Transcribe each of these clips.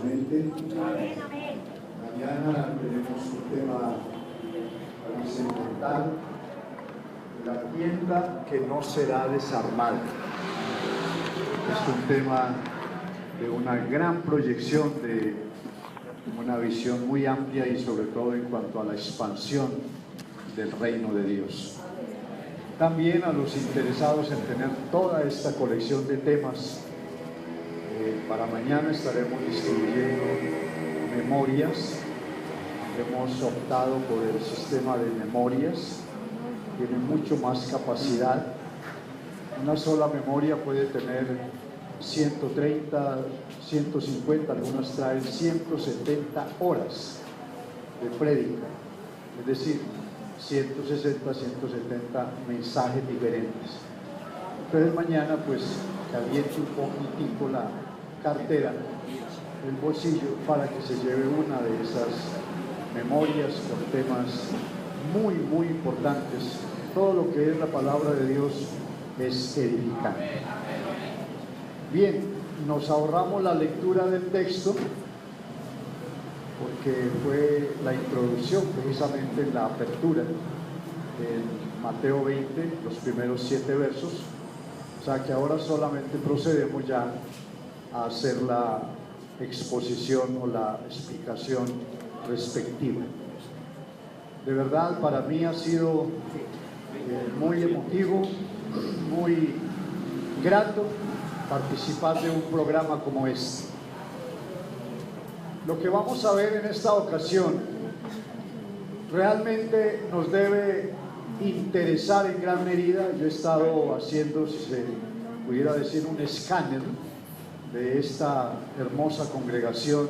nuevamente. Mañana tenemos un tema trascendental: la tienda que no será desarmada. Es un tema de una gran proyección, de una visión muy amplia y sobre todo en cuanto a la expansión del reino de Dios. También a los interesados en tener toda esta colección de temas, para mañana estaremos distribuyendo memorias. Hemos optado por el sistema de memorias, tiene mucho más capacidad. Una sola memoria puede tener 130, 150, algunas traen 170 horas de prédica, es decir, 160, 170 mensajes diferentes. Entonces mañana pues caliente un poquitico la cartera, el bolsillo, para que se lleve una de esas memorias con temas muy, muy importantes. Todo lo que es la palabra de Dios es edificante. Bien, nos ahorramos la lectura del texto porque fue la introducción precisamente en la apertura en Mateo 20, los primeros 7 versos. O sea que ahora solamente procedemos ya a hacer la exposición o la explicación respectiva. De verdad, para mí ha sido muy emotivo, muy grato participar de un programa como este. Lo que vamos a ver en esta ocasión realmente nos debe interesar en gran medida. Yo he estado haciendo, si se pudiera decir, un escáner de esta hermosa congregación.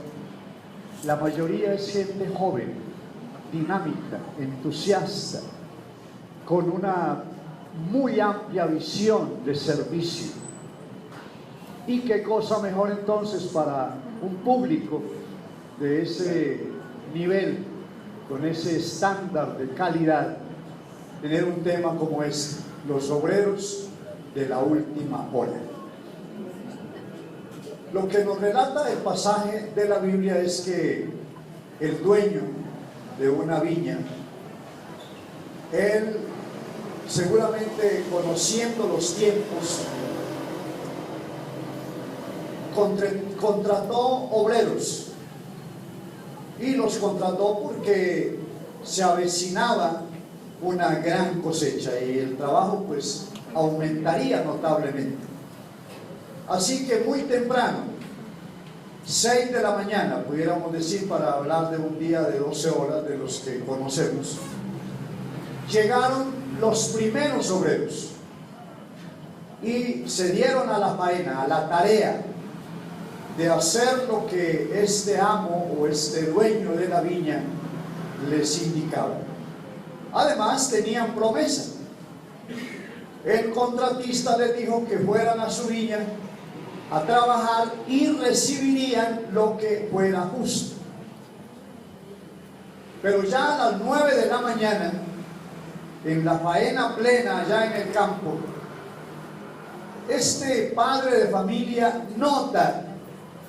La mayoría es gente joven, dinámica, entusiasta, con una muy amplia visión de servicio. Y qué cosa mejor entonces para un público de ese nivel, con ese estándar de calidad, tener un tema como este: los obreros de la última hora. Lo que nos relata el pasaje de la Biblia es que el dueño de una viña, él seguramente conociendo los tiempos, contrató obreros, y los contrató porque se avecinaba una gran cosecha y el trabajo pues aumentaría notablemente. Así que muy temprano, 6 de la mañana, pudiéramos decir, para hablar de un día de 12 horas de los que conocemos, llegaron los primeros obreros y se dieron a la faena, a la tarea de hacer lo que este amo o este dueño de la viña les indicaba. Además tenían promesa. El contratista les dijo que fueran a su viña a trabajar y recibirían lo que fuera justo. Pero ya a las 9 de la mañana, en la faena plena allá en el campo, este padre de familia nota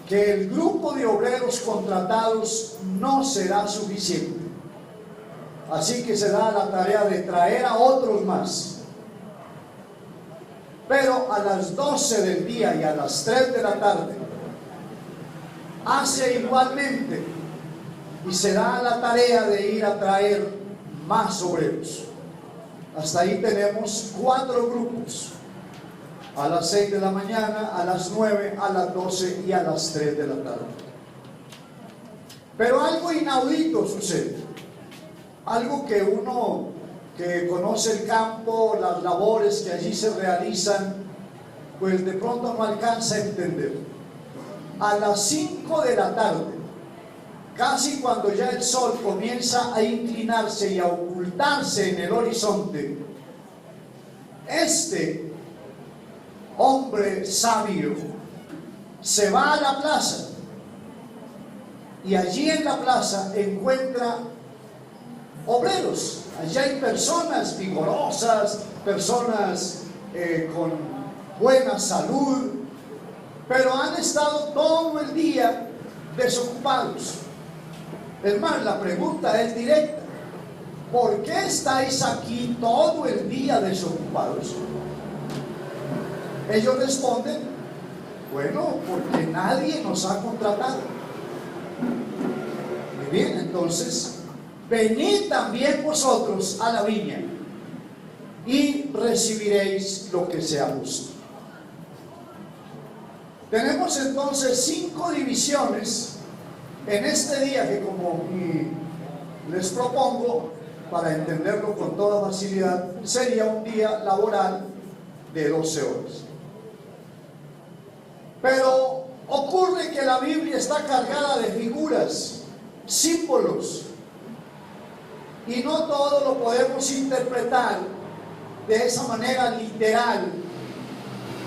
que el grupo de obreros contratados no será suficiente. Así que se da la tarea de traer a otros más. Pero a las 12 del día y a las 3 de la tarde hace igualmente y se da la tarea de ir a traer más obreros. Hasta ahí tenemos 4 grupos: a las 6 de la mañana, a las 9, a las 12 y a las 3 de la tarde. Pero algo inaudito sucede, algo que uno que conoce el campo, las labores que allí se realizan, pues de pronto no alcanza a entender. A las 5 de la tarde, casi cuando ya el sol comienza a inclinarse y a ocultarse en el horizonte, este hombre sabio se va a la plaza y allí en la plaza encuentra obreros. Allí hay personas vigorosas, personas con buena salud, pero han estado todo el día desocupados. Es más, la pregunta es directa: ¿por qué estáis aquí todo el día desocupados? Ellos responden: bueno, porque nadie nos ha contratado. Muy bien, entonces, venid también vosotros a la viña y recibiréis lo que sea justo. Tenemos entonces 5 divisiones en este día que, como les propongo, para entenderlo con toda facilidad, sería un día laboral de 12 horas. Pero ocurre que la Biblia está cargada de figuras, símbolos, y no todo lo podemos interpretar de esa manera literal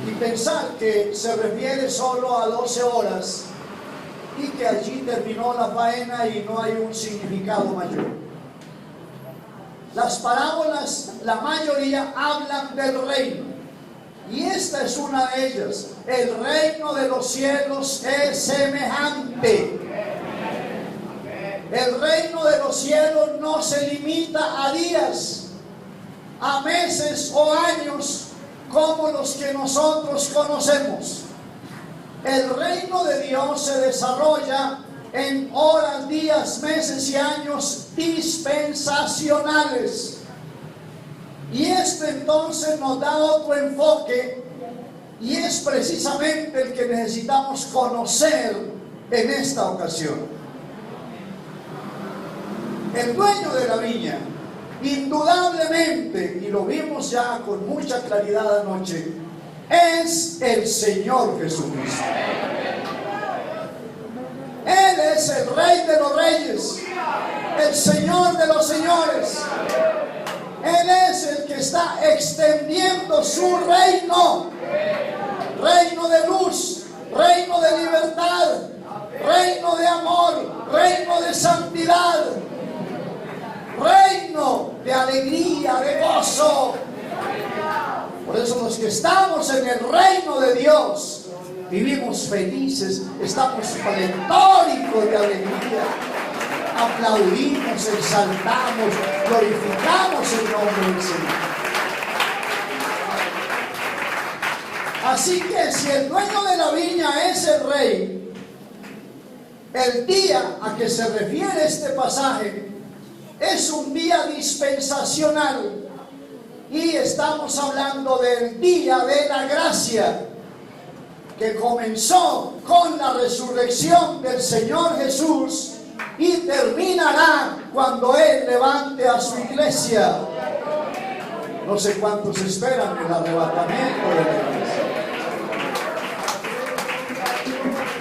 y pensar que se refiere solo a 12 horas y que allí terminó la faena y no hay un significado mayor. Las parábolas, la mayoría hablan del reino, y esta es una de ellas. El reino de los cielos es semejante. El reino de los cielos no se limita a días, a meses o años como los que nosotros conocemos. El reino de Dios se desarrolla en horas, días, meses y años dispensacionales. Y esto entonces nos da otro enfoque, y es precisamente el que necesitamos conocer en esta ocasión. El dueño de la viña, indudablemente, y lo vimos ya con mucha claridad anoche, es el Señor Jesucristo. Él es el Rey de los Reyes, el Señor de los Señores. Él es el que está extendiendo su reino, reino de luz, reino de libertad, reino de amor, reino de santidad, reino de alegría, de gozo. Por eso los que estamos en el reino de Dios vivimos felices, estamos pletóricos de alegría, aplaudimos, exaltamos, glorificamos el nombre del Señor. Así que si el dueño de la viña es el rey, el día a que se refiere este pasaje es un día dispensacional, y estamos hablando del día de la gracia, que comenzó con la resurrección del Señor Jesús y terminará cuando Él levante a su iglesia. No sé cuántos esperan el arrebatamiento de la iglesia.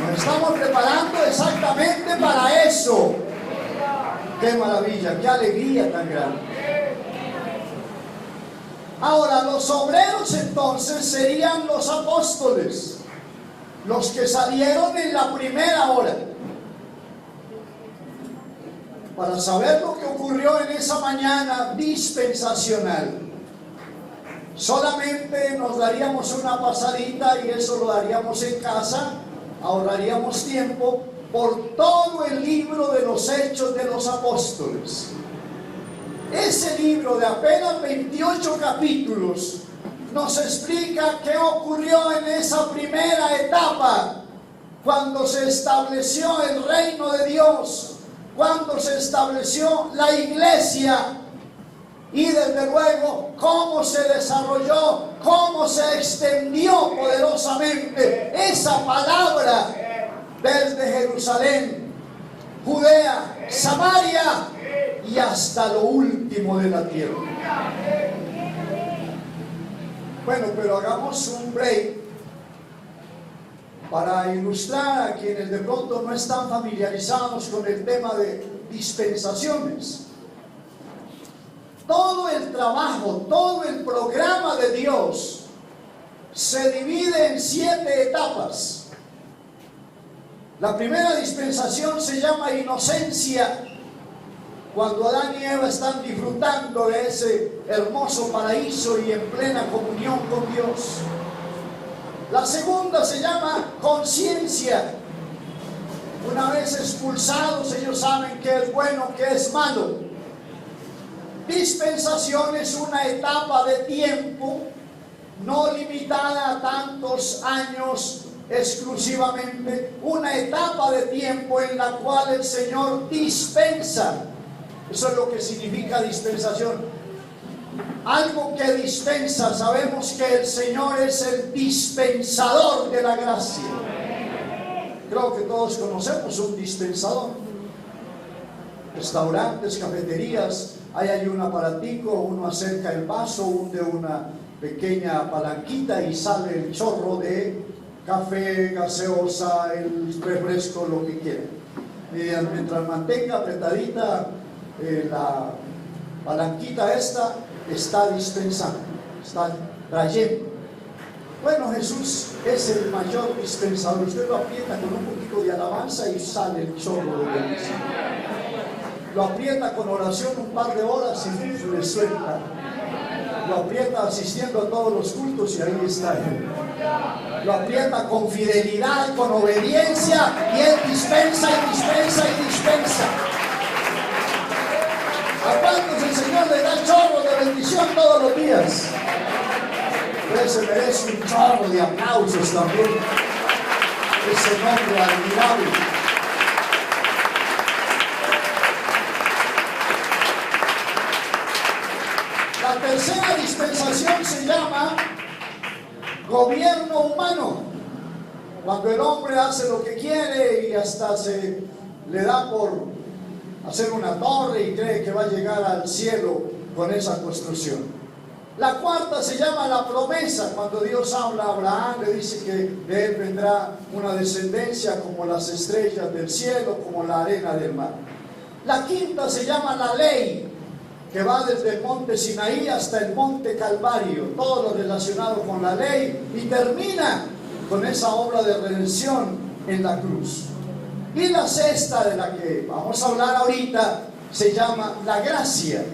Nos estamos preparando exactamente para eso. ¡Qué maravilla! ¡Qué alegría tan grande! Ahora, los obreros entonces serían los apóstoles, los que salieron en la primera hora. Para saber lo que ocurrió en esa mañana dispensacional, solamente nos daríamos una pasadita, y eso lo daríamos en casa, ahorraríamos tiempo, por todo el libro de los Hechos de los Apóstoles. Ese libro de apenas 28 capítulos nos explica qué ocurrió en esa primera etapa, cuando se estableció el reino de Dios, cuando se estableció la iglesia, y desde luego cómo se desarrolló, cómo se extendió poderosamente esa palabra desde Jerusalén, Judea, Samaria y hasta lo último de la tierra. Bueno, pero hagamos un break para ilustrar a quienes de pronto no están familiarizados con el tema de dispensaciones. Todo el trabajo, todo el programa de Dios se divide en 7 etapas. La primera dispensación se llama inocencia, cuando Adán y Eva están disfrutando de ese hermoso paraíso y en plena comunión con Dios. La segunda se llama conciencia, Una vez expulsados, ellos saben qué es bueno, qué es malo. Dispensación es una etapa de tiempo no limitada a tantos años exclusivamente, una etapa de tiempo en la cual el Señor dispensa. Eso es lo que significa dispensación. Algo que dispensa. Sabemos que el Señor es el dispensador de la gracia. Creo que todos conocemos un dispensador. Restaurantes, cafeterías, hay un aparatico, uno acerca el vaso, hunde una pequeña palanquita y sale el chorro de café, gaseosa, el refresco, lo que quiera. Mientras mantenga apretadita la palanquita esta, está dispensando, está trayendo. Bueno, Jesús es el mayor dispensador. Usted lo aprieta con un poquito de alabanza y sale el chorro de bendición. Lo aprieta con oración un par de horas y le suelta. Lo aprieta asistiendo a todos los cultos y ahí está él. Lo aprieta con fidelidad, con obediencia, y él dispensa y dispensa y dispensa. ¿A cuántos el Señor le da chorro de bendición todos los días? Pues se merece un chorro de aplausos también. Ese nombre admirable. La tercera dispensación se llama gobierno humano. Cuando el hombre hace lo que quiere y hasta se le da por hacer una torre y cree que va a llegar al cielo con esa construcción. La cuarta se llama la promesa. Cuando Dios habla a Abraham, le dice que de él vendrá una descendencia como las estrellas del cielo, como la arena del mar. La quinta se llama la ley, que va desde el monte Sinaí hasta el monte Calvario, todo lo relacionado con la ley, y termina con esa obra de redención en la cruz. Y la sexta, de la que vamos a hablar ahorita, se llama la gracia.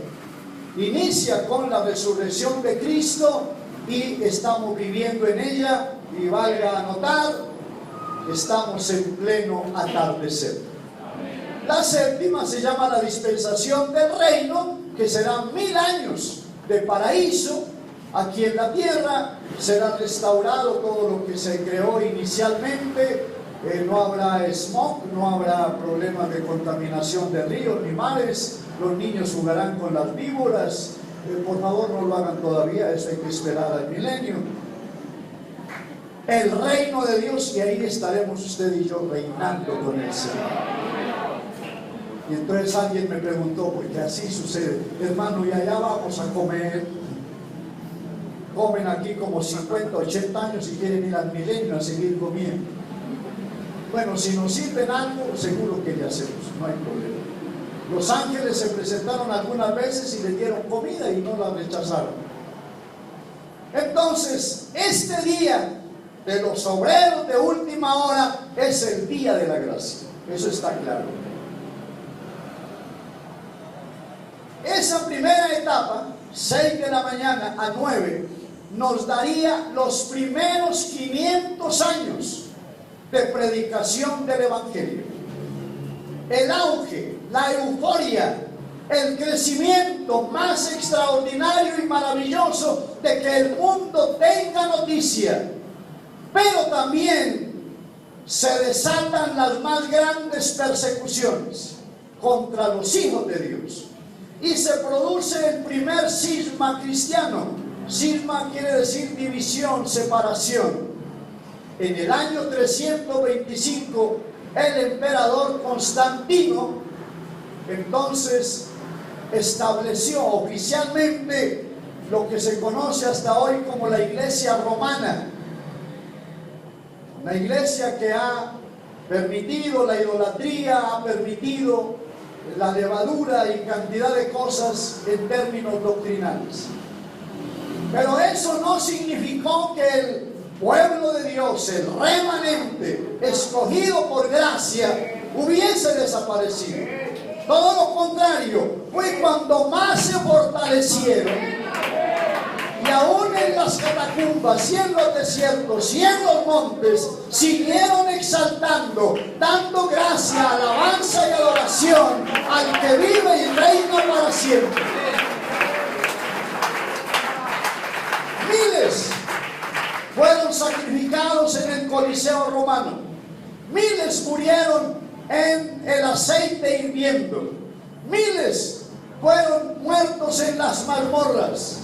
Inicia con la resurrección de Cristo y estamos viviendo en ella, y valga anotar, estamos en pleno atardecer. La séptima se llama la dispensación del reino, que serán 1000 años de paraíso aquí en la tierra. Será restaurado todo lo que se creó inicialmente. No habrá smog, no habrá problemas de contaminación de ríos ni mares. Los niños jugarán con las víboras. Por favor, no lo hagan todavía, eso hay que esperar al milenio. El reino de Dios, y ahí estaremos usted y yo reinando con el Señor. Y entonces alguien me preguntó, porque así sucede, hermano, y allá vamos a comer. Comen aquí como 50, 80 años y quieren ir al milenio a seguir comiendo. Bueno, si nos sirven algo, seguro que le hacemos, no hay problema. Los ángeles se presentaron algunas veces y le dieron comida y no la rechazaron. Entonces, este día de los obreros de última hora es el día de la gracia. Eso está claro. Esa primera etapa, 6 de la mañana a 9, nos daría los primeros 500 años de predicación del Evangelio. El auge, la euforia, el crecimiento más extraordinario y maravilloso de que el mundo tenga noticia. Pero también se desatan las más grandes persecuciones contra los hijos de Dios. Y se produce el primer cisma cristiano. Cisma quiere decir división, separación. En el año 325, el emperador Constantino entonces estableció oficialmente lo que se conoce hasta hoy como la Iglesia Romana. Una iglesia que ha permitido la idolatría, ha permitido la levadura y cantidad de cosas en términos doctrinales. Pero eso no significó que el pueblo de Dios, el remanente escogido por gracia, hubiese desaparecido. Todo lo contrario, fue cuando más se fortalecieron, y aún en las catacumbas, y en los desiertos, y en los montes, siguieron exaltando, dando gracias al que vive y reina para siempre. Miles fueron sacrificados en el Coliseo romano. Miles murieron en el aceite hirviendo. Miles fueron muertos en las mazmorras.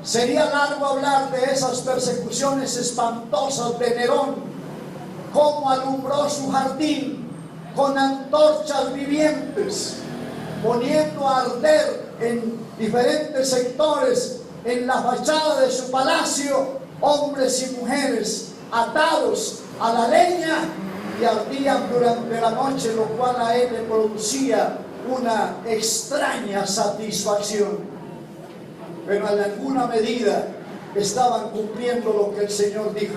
Sería largo hablar de esas persecuciones espantosas de Nerón, cómo alumbró su jardín con antorchas vivientes, poniendo a arder en diferentes sectores, en la fachada de su palacio, hombres y mujeres atados a la leña y ardían durante la noche, lo cual a él le producía una extraña satisfacción. Pero en alguna medida estaban cumpliendo lo que el Señor dijo: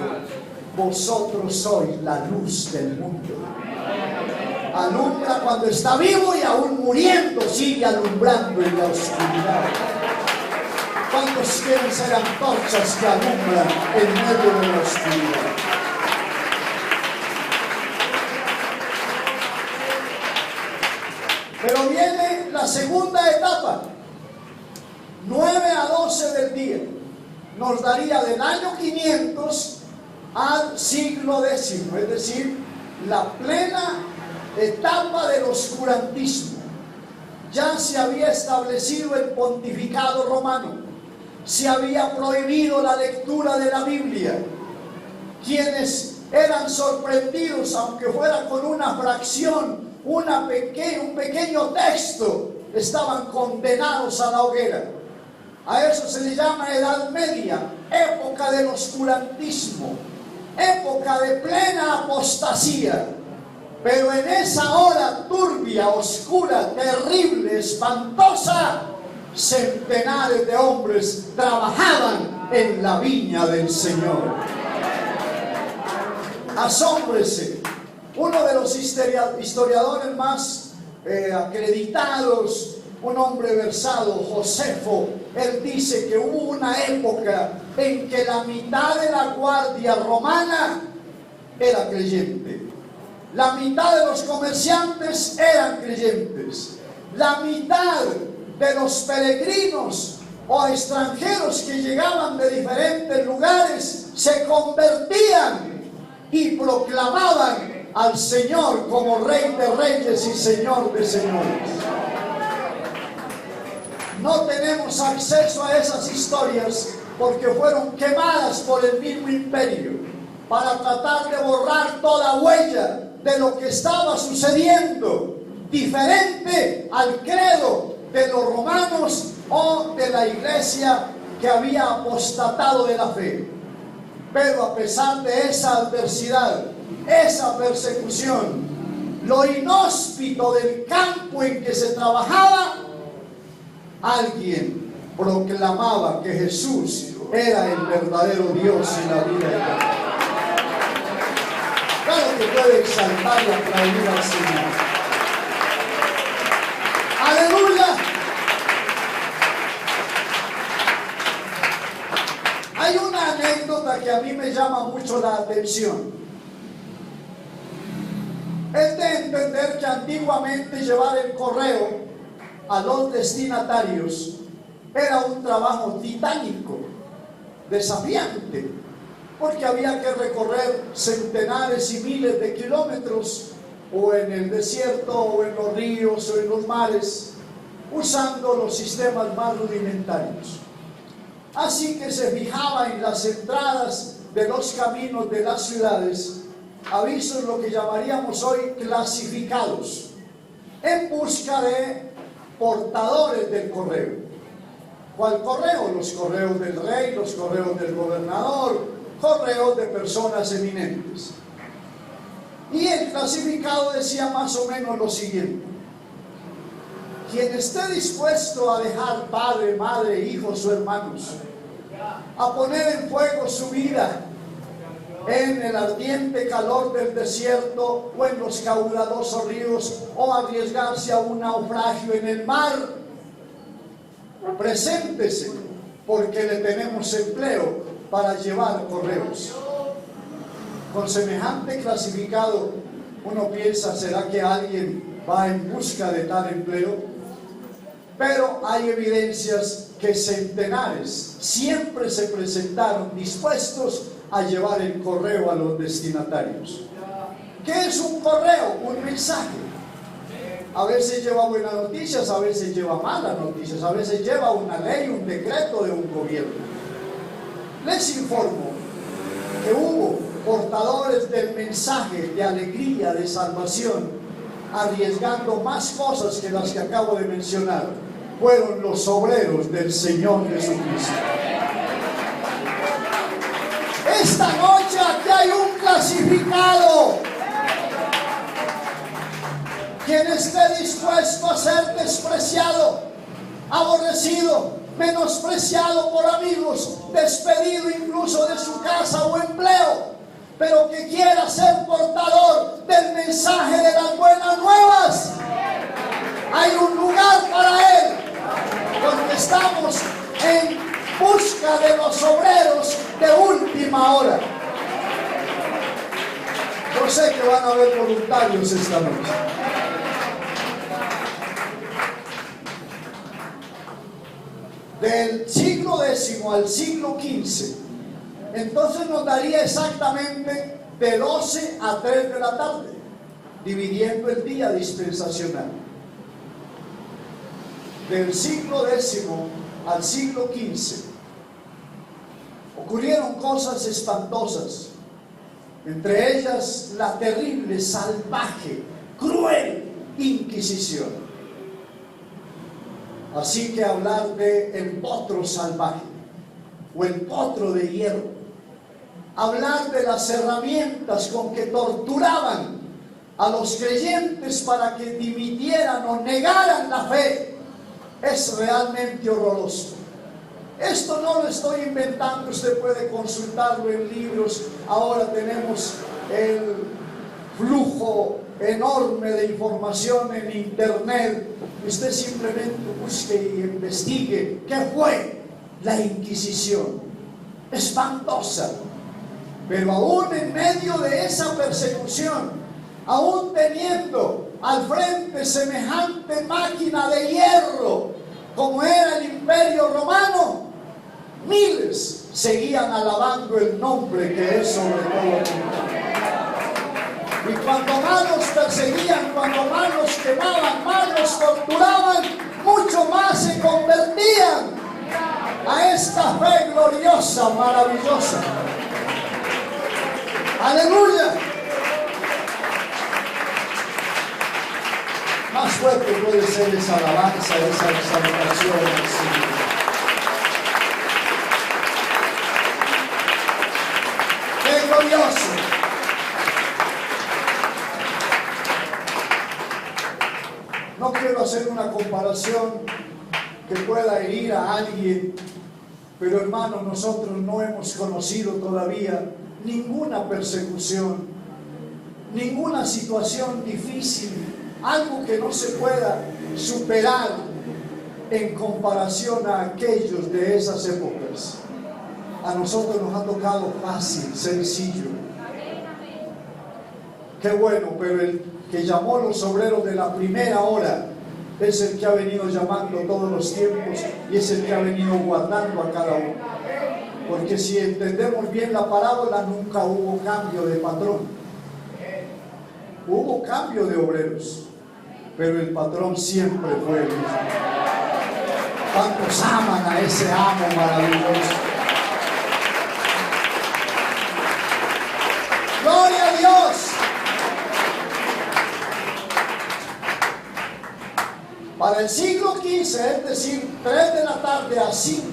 vosotros sois la luz del mundo. Alumbra cuando está vivo y aún muriendo sigue alumbrando en la oscuridad. ¿Cuántos quieren ser antorchas que alumbran en medio de la oscuridad? Pero viene la segunda etapa. 9 a 12 del día. Nos daría del año 500 al siglo X, es decir, la plena etapa del oscurantismo. Ya se había establecido el pontificado romano. Se había prohibido la lectura de la Biblia. Quienes eran sorprendidos, aunque fuera con una fracción, un pequeño texto, estaban condenados a la hoguera. A eso se le llama Edad Media, época del oscurantismo, época de plena apostasía. Pero en esa hora turbia, oscura, terrible, espantosa, centenares de hombres trabajaban en la viña del Señor. Asómbrese. Uno de los historiadores más acreditados, un hombre versado, Josefo, él dice que hubo una época en que la mitad de la guardia romana era creyente. La mitad de los comerciantes eran creyentes. La mitad de los peregrinos o extranjeros que llegaban de diferentes lugares se convertían y proclamaban al Señor como Rey de Reyes y Señor de Señores. No tenemos acceso a esas historias porque fueron quemadas por el mismo imperio para tratar de borrar toda huella de lo que estaba sucediendo, diferente al credo de los romanos o de la iglesia que había apostatado de la fe. Pero a pesar de esa adversidad, esa persecución, lo inhóspito del campo en que se trabajaba, alguien proclamaba que Jesús era el verdadero Dios y la vida eterna. Claro que puede exaltar y aplaudir al Señor. ¡Aleluya! Hay una anécdota que a mí me llama mucho la atención. Es de entender que antiguamente llevar el correo a los destinatarios era un trabajo titánico, desafiante, porque había que recorrer centenares y miles de kilómetros, o en el desierto, o en los ríos, o en los mares, usando los sistemas más rudimentarios. Así que se fijaba en las entradas de los caminos de las ciudades avisos, lo que llamaríamos hoy clasificados, en busca de portadores del correo. ¿Cuál correo? Los correos del rey, los correos del gobernador, correos de personas eminentes. Y el clasificado decía más o menos lo siguiente: quien esté dispuesto a dejar padre, madre, hijos o hermanos, a poner en fuego su vida en el ardiente calor del desierto o en los caudalosos ríos, o arriesgarse a un naufragio en el mar, preséntese, porque le tenemos empleo para llevar correos. Con semejante clasificado, uno piensa, ¿será que alguien va en busca de tal empleo, pero hay evidencias que centenares siempre se presentaron dispuestos a llevar el correo a los destinatarios. ¿Qué es un correo? Un mensaje. A veces lleva buenas noticias, a veces lleva malas noticias, a veces lleva una ley, un decreto de un gobierno. Les informo que hubo portadores del mensaje de alegría, de salvación, arriesgando más cosas que las que acabo de mencionar. Fueron los obreros del Señor Jesucristo. Esta noche aquí hay un clasificado. Quien esté dispuesto a ser despreciado, aborrecido, menospreciado por amigos, despedido incluso de su casa o empleo, pero que quiera ser portador del mensaje de las buenas nuevas, hay un lugar para él, porque estamos en busca de los obreros de última hora. Yo sé que van a haber voluntarios esta noche. Del siglo X al siglo XV, entonces nos daría exactamente de 12 a 3 de la tarde, dividiendo el día dispensacional. Del siglo X al siglo XV ocurrieron cosas espantosas, entre ellas la terrible, salvaje, cruel Inquisición. Así que hablar de el potro salvaje o el potro de hierro, hablar de las herramientas con que torturaban a los creyentes para que dimitieran o negaran la fe, es realmente horroroso. Esto no lo estoy inventando, usted puede consultarlo en libros. Ahora tenemos el flujo enorme de información en internet. Usted simplemente busque y investigue qué fue la Inquisición. Espantosa. Pero aún en medio de esa persecución, aún teniendo al frente semejante máquina de hierro como era el Imperio Romano, miles seguían alabando el nombre que es sobre todo el mundo. Y cuando más los perseguían, cuando más los quemaban, más los torturaban, mucho más se convertían a esta fe gloriosa, maravillosa. ¡Aleluya! Más fuerte puede ser esa alabanza, esa exaltación al Señor. ¡Qué glorioso! No quiero hacer una comparación que pueda herir a alguien, pero hermanos, nosotros no hemos conocido todavía ninguna persecución, ninguna situación difícil, algo que no se pueda superar en comparación a aquellos de esas épocas. A nosotros nos ha tocado fácil, sencillo. Qué bueno, pero el que llamó a los obreros de la primera hora es el que ha venido llamando todos los tiempos y es el que ha venido guardando a cada uno. Porque si entendemos bien la parábola, nunca hubo cambio de patrón. Hubo cambio de obreros, pero el patrón siempre fue el mismo. ¿Cuántos aman a ese amo maravilloso? ¡Gloria a Dios! Para el siglo XV, es decir, 3 de la tarde a 5,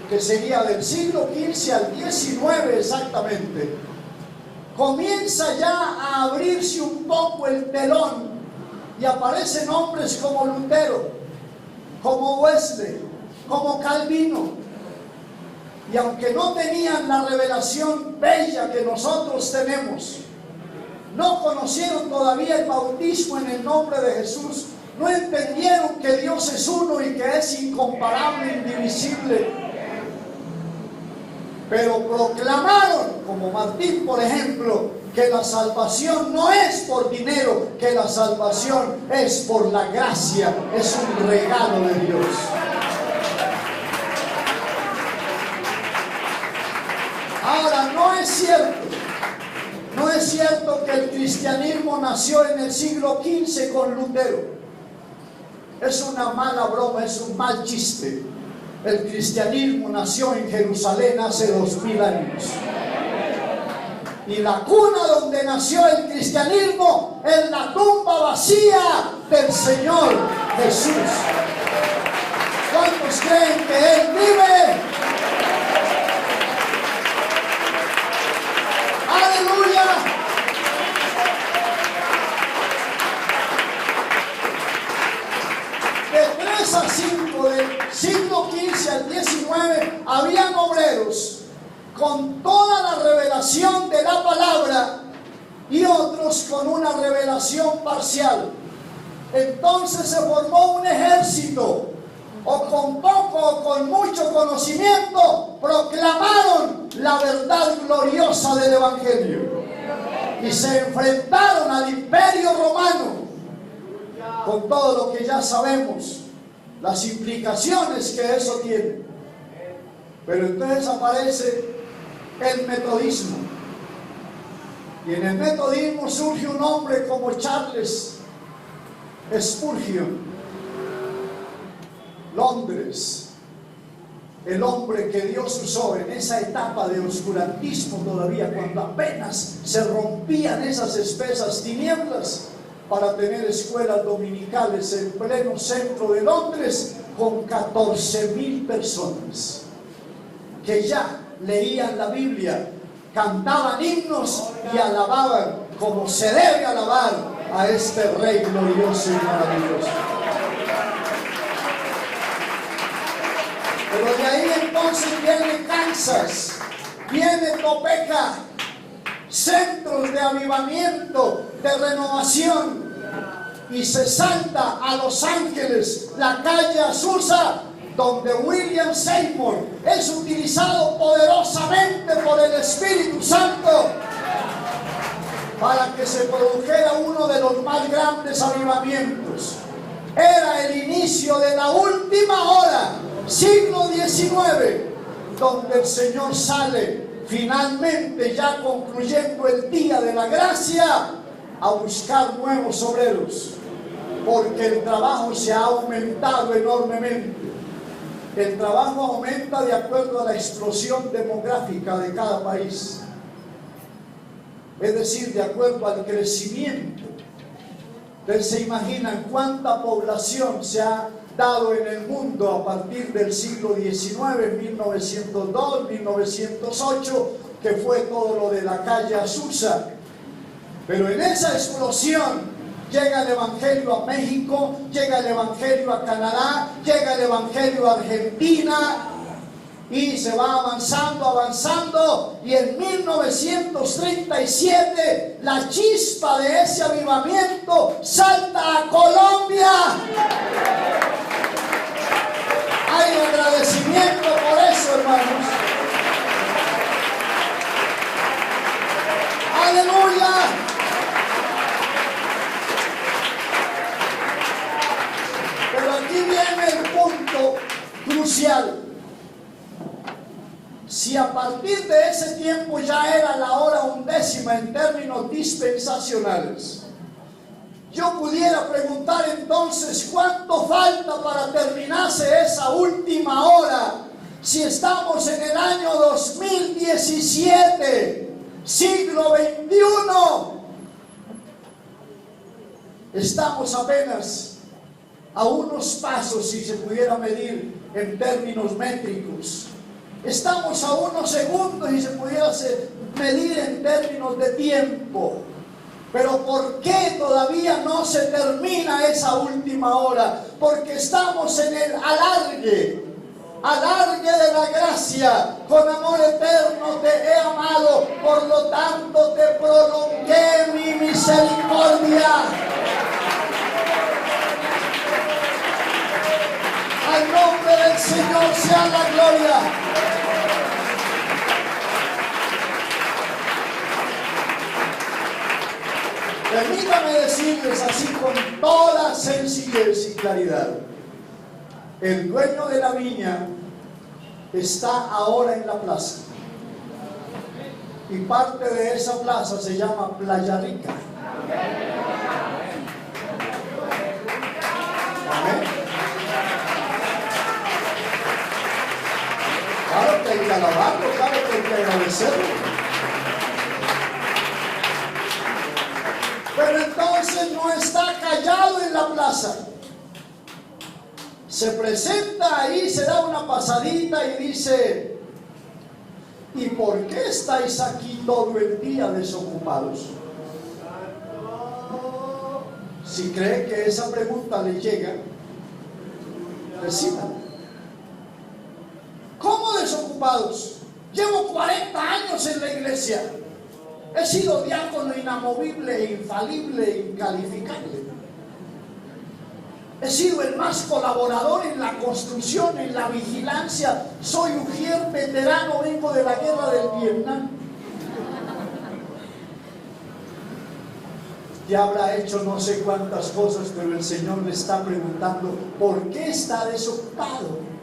que sería del siglo XV al XIX exactamente, comienza ya a abrirse un poco el telón y aparecen hombres como Lutero, como Wesley, como Calvino. Y aunque no tenían la revelación bella que nosotros tenemos, no conocieron todavía el bautismo en el nombre de Jesús, no entendieron que Dios es uno y que es incomparable, indivisible, pero proclamaron, como Martín por ejemplo, que la salvación no es por dinero, que la salvación es por la gracia, es un regalo de Dios. Ahora, no es cierto que el cristianismo nació en el siglo XV con Lutero. Es una mala broma, es un mal chiste. El cristianismo nació en Jerusalén hace 2000 años. Y la cuna donde nació el cristianismo es la tumba vacía del Señor Jesús. ¿Cuántos creen que Él vive? ¡Aleluya! De 3 a 5, del siglo XV al XIX, habían obreros con toda la revelación de la palabra y otros con una revelación parcial. Entonces se formó un ejército, o con poco o con mucho conocimiento, proclamaron la verdad gloriosa del Evangelio y se enfrentaron al Imperio Romano con todo lo que ya sabemos, las implicaciones que eso tiene. Pero entonces aparece el metodismo, y en el metodismo surge un hombre como Charles Spurgeon, Londres, el hombre que Dios usó en esa etapa de oscurantismo todavía, cuando apenas se rompían esas espesas tinieblas, para tener escuelas dominicales en pleno centro de Londres con 14,000 personas que ya leían la Biblia, cantaban himnos y alababan como se debe alabar a este Rey glorioso y maravilloso. Pero de ahí entonces viene Kansas, viene Topeka, centros de avivamiento, de renovación, y se salta a Los Ángeles, la calle Azusa, donde William Seymour es utilizado poderosamente por el Espíritu Santo para que se produjera uno de los más grandes avivamientos. Era el inicio de la última hora, siglo XIX, donde el Señor sale finalmente, ya concluyendo el día de la gracia, a buscar nuevos obreros, porque el trabajo se ha aumentado enormemente. El trabajo aumenta de acuerdo a la explosión demográfica de cada país, es decir, de acuerdo al crecimiento. Ustedes se imaginan cuánta población se ha dado en el mundo a partir del siglo XIX, 1902, 1908, que fue todo lo de la calle Azusa. Pero en esa explosión llega el Evangelio a México, llega el Evangelio a Canadá, llega el Evangelio a Argentina, y se va avanzando, y en 1937 la chispa de ese avivamiento salta a Colombia. Hay agradecimiento por eso, hermanos. ¡Aleluya! Pero aquí viene el punto crucial. Si a partir de ese tiempo ya era la hora 11 en términos dispensacionales, yo pudiera preguntar entonces cuánto falta para terminarse esa última hora, si estamos en el año 2017, siglo XXI. Estamos apenas a unos pasos, si se pudiera medir en términos métricos. Estamos a unos segundos y se pudiera medir en términos de tiempo. Pero ¿por qué todavía no se termina esa última hora? Porque estamos en el alargue de la gracia. Con amor eterno te he amado, por lo tanto te prolongué mi misericordia. Al nombre del Señor sea la gloria. Permítame decirles así con toda sencillez y claridad. El dueño de la viña está ahora en la plaza. Y parte de esa plaza se llama Playa Rica. Amén. Claro que hay que alabarlo, claro que hay que agradecerlo. Pero entonces no está callado en la plaza. Se presenta ahí, se da una pasadita y dice: ¿y por qué estáis aquí todo el día desocupados? Si cree que esa pregunta le llega, recíbala. ¿Cómo desocupados? Llevo 40 años en la iglesia. He sido diácono inamovible, infalible, incalificable. He sido el más colaborador en la construcción, en la vigilancia. Soy ujier veterano, vengo de la guerra del Vietnam. Ya habrá hecho no sé cuántas cosas, pero el Señor le está preguntando: ¿por qué está desocupado?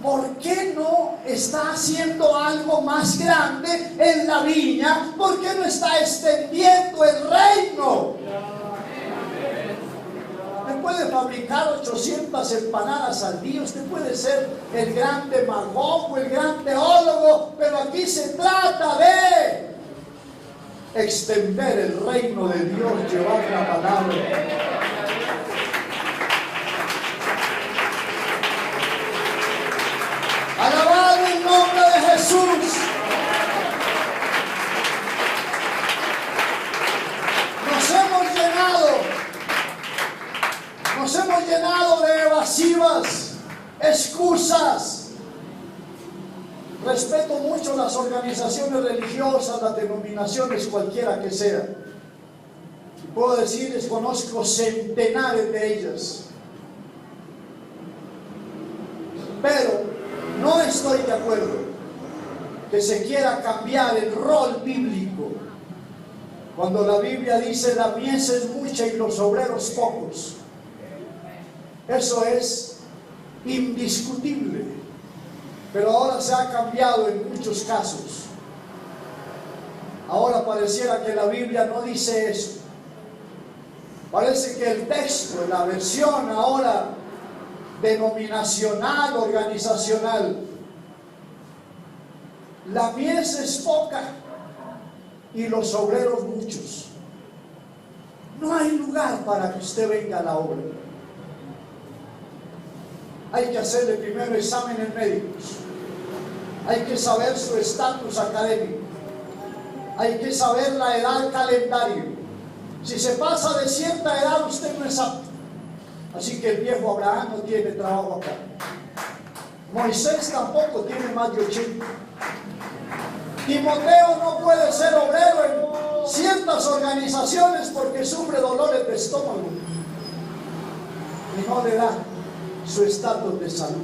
¿Por qué no está haciendo algo más grande en la viña? ¿Por qué no está extendiendo el reino? Usted puede fabricar 800 empanadas al día, usted puede ser el gran demagogo, el gran teólogo, pero aquí se trata de extender el reino de Dios, llevar la palabra. Alabado el nombre de Jesús. Nos hemos llenado de evasivas, excusas. Respeto mucho las organizaciones religiosas, las denominaciones, cualquiera que sea. Puedo decirles, conozco centenares de ellas. Pero no estoy de acuerdo que se quiera cambiar el rol bíblico cuando la Biblia dice: la mies es mucha y los obreros pocos. Eso es indiscutible, pero ahora se ha cambiado en muchos casos. Ahora pareciera que la Biblia no dice eso. Parece que el texto, la versión ahora denominacional, organizacional, la mies es poca y los obreros muchos. No hay lugar para que usted venga a la obra. Hay que hacerle primero exámenes médicos. Hay que saber su estatus académico. Hay que saber la edad calendario. Si se pasa de cierta edad, usted no es apto. Así que el viejo Abraham no tiene trabajo acá. Moisés tampoco tiene más de 80. Timoteo no puede ser obrero en ciertas organizaciones porque sufre dolores de estómago y no le da su estatus de salud.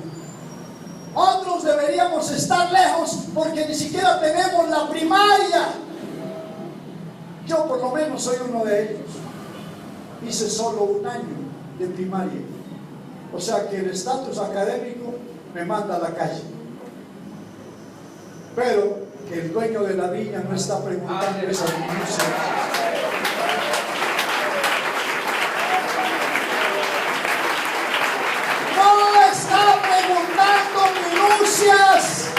Otros deberíamos estar lejos porque ni siquiera tenemos la primaria. Yo por lo menos soy uno de ellos. Hice solo un año de primaria. O sea que el estatus académico me manda a la calle. Pero el dueño de la viña no está preguntando esa minucia. No está preguntando minucias.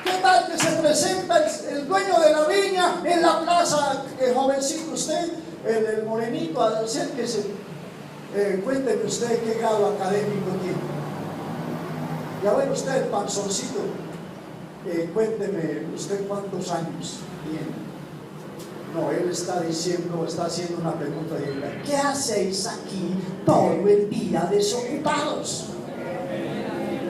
¿Qué tal que se presenta el dueño de la viña en la plaza? Jovencito, usted, el morenito, acérquese. Cuénteme usted qué grado académico tiene. Ya ve usted el panzoncito. Cuénteme usted cuántos años tiene. No, él está diciendo, está haciendo una pregunta directa. ¿Qué hacéis aquí todo el día desocupados?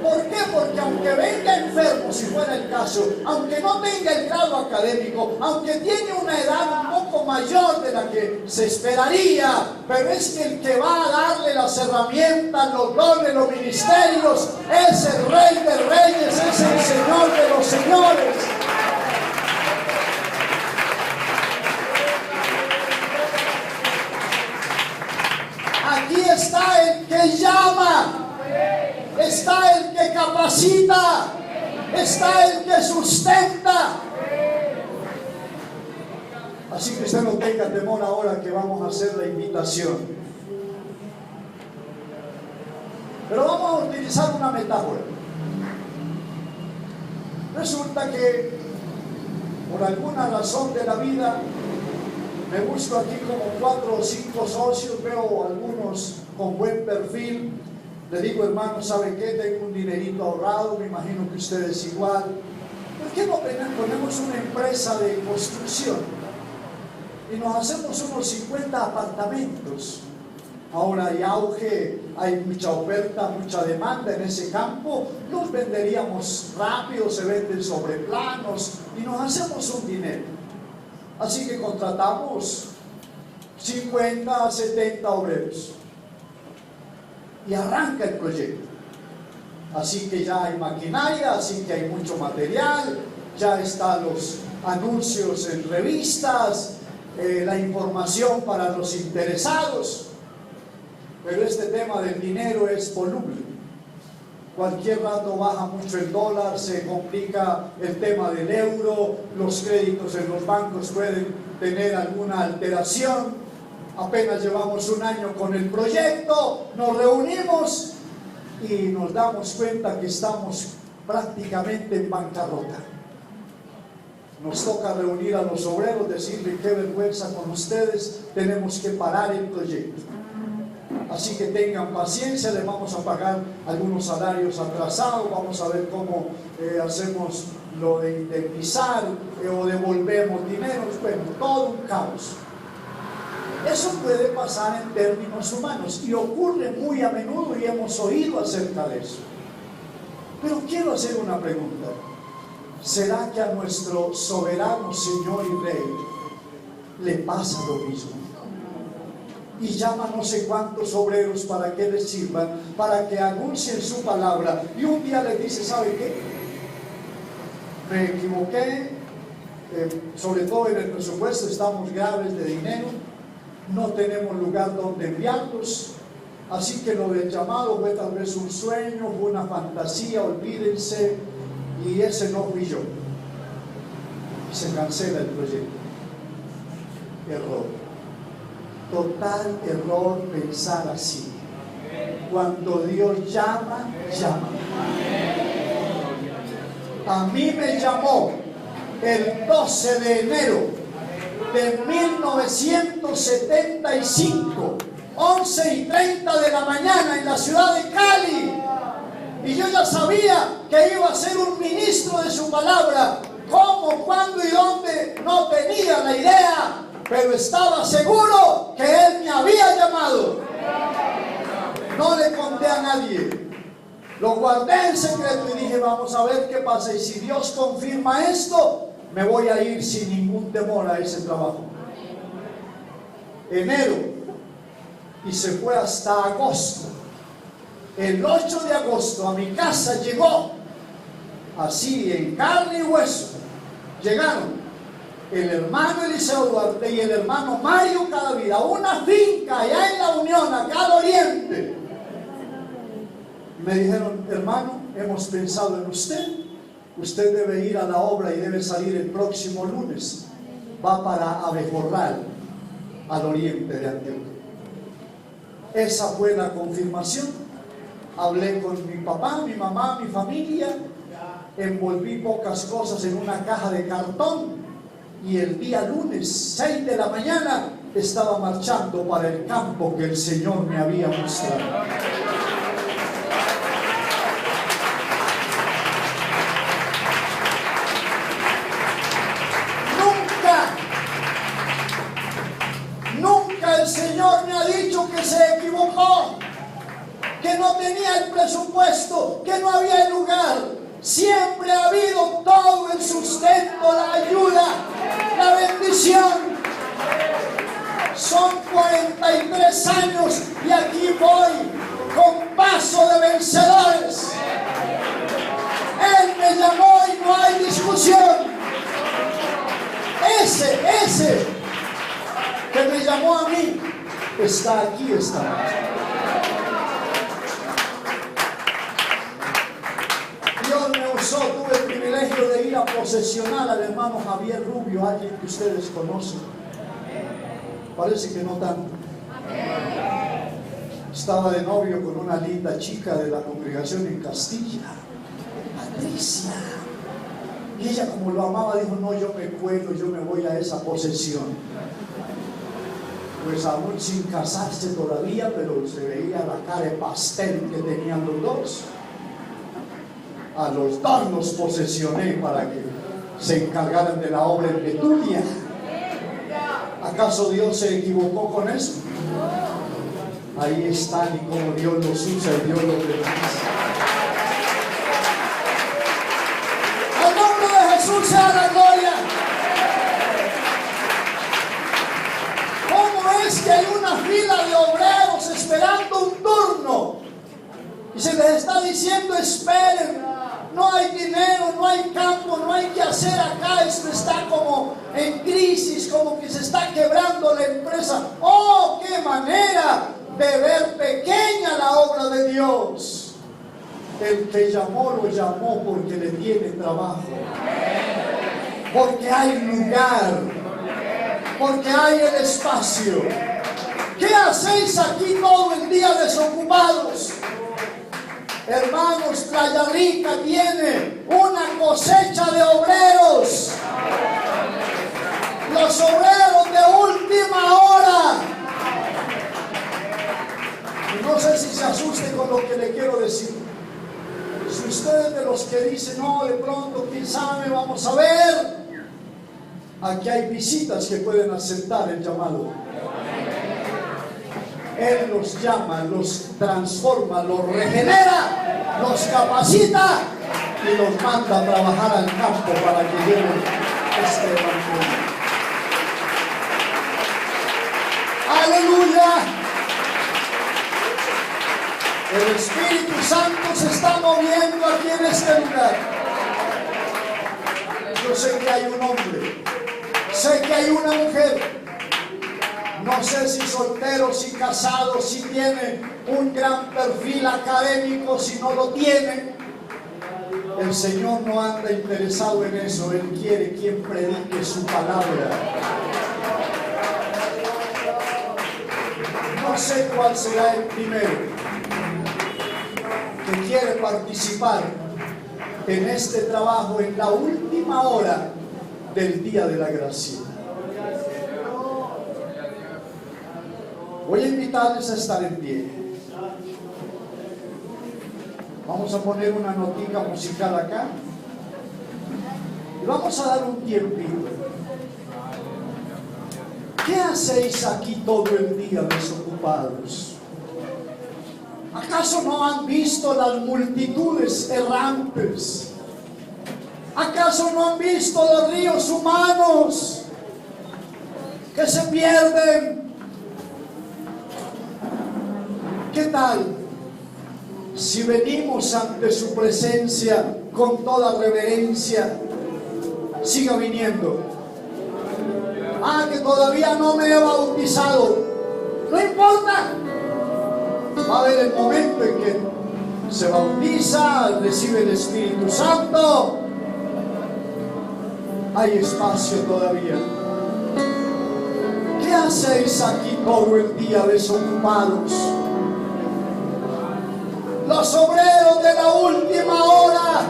¿Por qué? Porque aunque venga enfermo, si fuera el caso, aunque no tenga el grado académico, aunque tiene una edad un poco mayor de la que se esperaría, pero es que el que va a darle las herramientas, los dones, los ministerios, es el Rey de Reyes, es el Señor de los Señores. capacita, está el que sustenta. Así que usted no tenga temor ahora que vamos a hacer la invitación. Pero vamos a utilizar una metáfora. Resulta que por alguna razón de la vida me busco aquí como 4 o 5 socios, veo algunos con buen perfil. Le digo, hermano, ¿sabe qué? Tengo un dinerito ahorrado, me imagino que ustedes igual. ¿Por qué no ponemos una empresa de construcción y nos hacemos unos 50 apartamentos? Ahora hay auge, hay mucha oferta, mucha demanda en ese campo. Los venderíamos rápido, se venden sobre planos y nos hacemos un dinero. Así que contratamos 50 a 70 obreros y arranca el proyecto. Así que ya hay maquinaria, así que hay mucho material, ya están los anuncios en revistas, la información para los interesados. Pero este tema del dinero es voluble. Cualquier rato baja mucho el dólar, se complica el tema del euro, los créditos en los bancos pueden tener alguna alteración. Apenas llevamos un año con el proyecto, nos reunimos y nos damos cuenta que estamos prácticamente en bancarrota. Nos toca reunir a los obreros, decirle qué vergüenza con ustedes, tenemos que parar el proyecto. Así que tengan paciencia, les vamos a pagar algunos salarios atrasados, vamos a ver cómo hacemos lo de indemnizar o devolvemos dinero. Bueno, todo un caos. Eso puede pasar en términos humanos y ocurre muy a menudo y hemos oído acerca de eso. Pero quiero hacer una pregunta. ¿Será que a nuestro soberano Señor y Rey le pasa lo mismo? Y llama no sé cuántos obreros para que les sirvan, para que anuncien su palabra. Y un día les dice, ¿sabe qué? Me equivoqué, sobre todo en el presupuesto estamos graves de dinero, no tenemos lugar donde enviarlos, así que lo del llamado fue tal vez un sueño, fue una fantasía, olvídense, y ese no fui yo. Y se cancela el proyecto. Error. Total error pensar así. Cuando Dios llama, llama. A mí me llamó el 12 de enero de 1975, 11:30 de la mañana en la ciudad de Cali. Y yo ya sabía que iba a ser un ministro de su palabra. ¿Cómo, cuándo y dónde? No tenía la idea. Pero estaba seguro que Él me había llamado. No le conté a nadie. Lo guardé en secreto y dije, vamos a ver qué pasa. Y si Dios confirma esto, me voy a ir sin ningún temor a ese trabajo. Enero. Y se fue hasta agosto. El 8 de agosto a mi casa llegó, así en carne y hueso, llegaron el hermano Eliseo Duarte y el hermano Mario Cadavida, una finca allá en La Unión, acá al oriente. Me dijeron, hermano, hemos pensado en usted. Usted debe ir a la obra y debe salir el próximo lunes. Va para Abejorral, al oriente de Antioquia. Esa fue la confirmación. Hablé con mi papá, mi mamá, mi familia. Envolví pocas cosas en una caja de cartón. Y el día lunes, 6 de la mañana, estaba marchando para el campo que el Señor me había mostrado. Nunca el Señor me ha dicho que se equivocó, que no tenía el presupuesto, que no había el lugar. Siempre ha habido todo el sustento, la ayuda, la bendición. Son 43 años y aquí voy con paso de vencedores. Él me llamó y no hay discusión. Ese que me llamó a mí está aquí, está. tuve el privilegio de ir a posesionar al hermano Javier Rubio, alguien que ustedes conocen. Parece que no tanto. Estaba de novio con una linda chica de la congregación en Castilla, Patricia. Y ella, como lo amaba, dijo: no, yo me cuelo, yo me voy a esa posesión. Pues aún sin casarse todavía, pero se veía la cara de pastel que tenían los dos. A los dos los posesioné para que se encargaran de la obra en Betulia. ¿Acaso Dios se equivocó con eso? Ahí están, y como Dios los usa y Dios los bendice. Al nombre de Jesús sea la gloria. ¿Cómo es que hay una fila de obreros esperando un turno? Y se les está diciendo: esperen, no hay dinero, no hay campo, no hay que hacer acá, esto está como en crisis, como que se está quebrando la empresa. ¡Oh, qué manera de ver pequeña la obra de Dios! El que llamó, lo llamó porque le tiene trabajo, porque hay lugar, porque hay el espacio. ¿Qué hacéis aquí todo el día desocupados? Hermanos, Playa Rica tiene una cosecha de obreros. Los obreros de última hora. Y no sé si se asuste con lo que le quiero decir. Si usted es de los que dicen: no, de pronto, quién sabe, vamos a ver. Aquí hay visitas que pueden aceptar el llamado. Él los llama, los transforma, los regenera, los capacita y los manda a trabajar al campo para que lleven este evangelio. ¡Aleluya! El Espíritu Santo se está moviendo aquí en este lugar. Yo sé que hay un hombre, sé que hay una mujer. No sé si soltero, si casado, si tiene un gran perfil académico, si no lo tiene. El Señor no anda interesado en eso. Él quiere quien predique su palabra. No sé cuál será el primero que quiere participar en este trabajo en la última hora del día de la gracia. Voy a invitarles a estar en pie. Vamos a poner una notica musical acá. Y vamos a dar un tiempito. ¿Qué hacéis aquí todo el día desocupados? ¿Acaso no han visto las multitudes errantes? ¿Acaso no han visto los ríos humanos que se pierden? ¿Qué tal si venimos ante su presencia con toda reverencia? Siga viniendo. Que todavía no me he bautizado. No importa. Va a haber el momento en que se bautiza, recibe el Espíritu Santo. Hay espacio todavía. ¿Qué hacéis aquí todo el día desocupados? Los obreros de la última hora,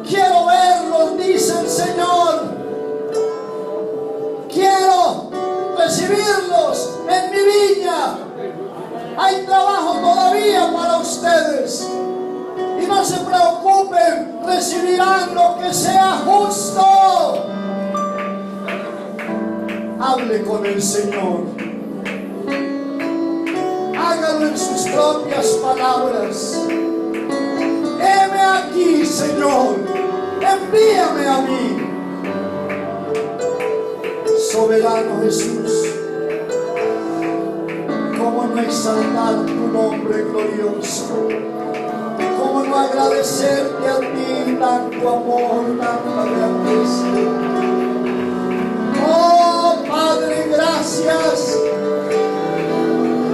quiero verlos, dice el Señor. Quiero recibirlos en mi viña. Hay trabajo todavía para ustedes. Y no se preocupen, recibirán lo que sea justo. Hable con el Señor. Hágalo en sus propias palabras. Heme aquí, Señor. Envíame a mí. Soberano Jesús, ¿cómo no exaltar tu nombre glorioso? ¿Cómo no agradecerte a ti tanto amor, tanta grandeza? Oh Padre, gracias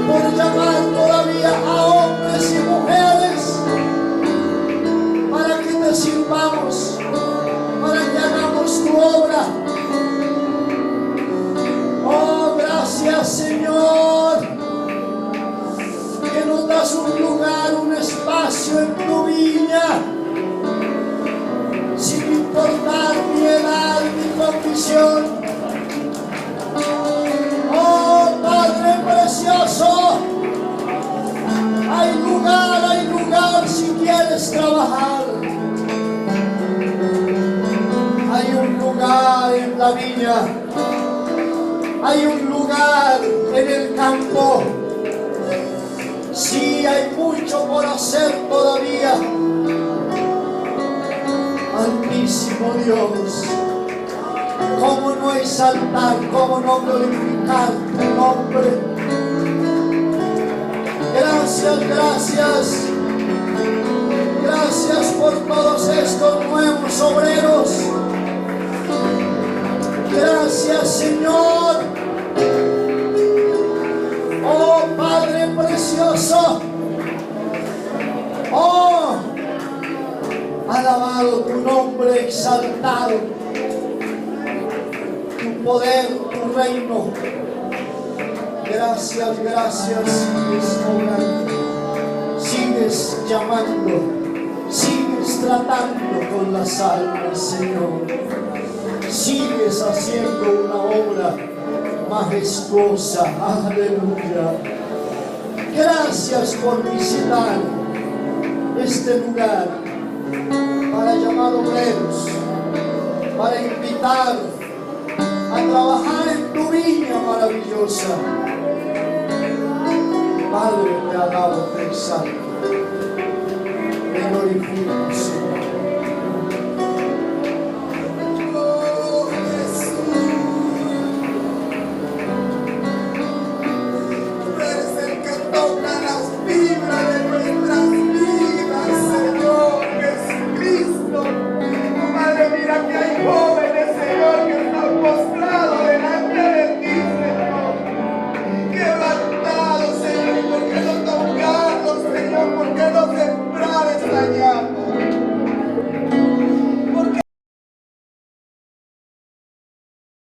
por llamar todavía a hombres y mujeres para espacio en tu viña, sin importar mi edad ni condición. Oh Padre precioso, hay lugar si quieres trabajar. Hay un lugar en la viña, hay un lugar en el campo. Sí, hay mucho por hacer todavía. Altísimo Dios, cómo no exaltar, cómo no glorificar tu nombre. Gracias, gracias. Gracias por todos estos nuevos obreros. Gracias, Señor. Oh Padre precioso. Oh, alabado tu nombre, exaltado tu poder, tu reino. Gracias, gracias. Sigues obrando, sigues llamando, sigues tratando con las almas, Señor. Sigues haciendo una obra majestuosa. Aleluya. Gracias por visitar este lugar para llamar obreros, para invitar a trabajar en tu viña maravillosa. Padre, te alabo, te exalto, te glorifico, Señor.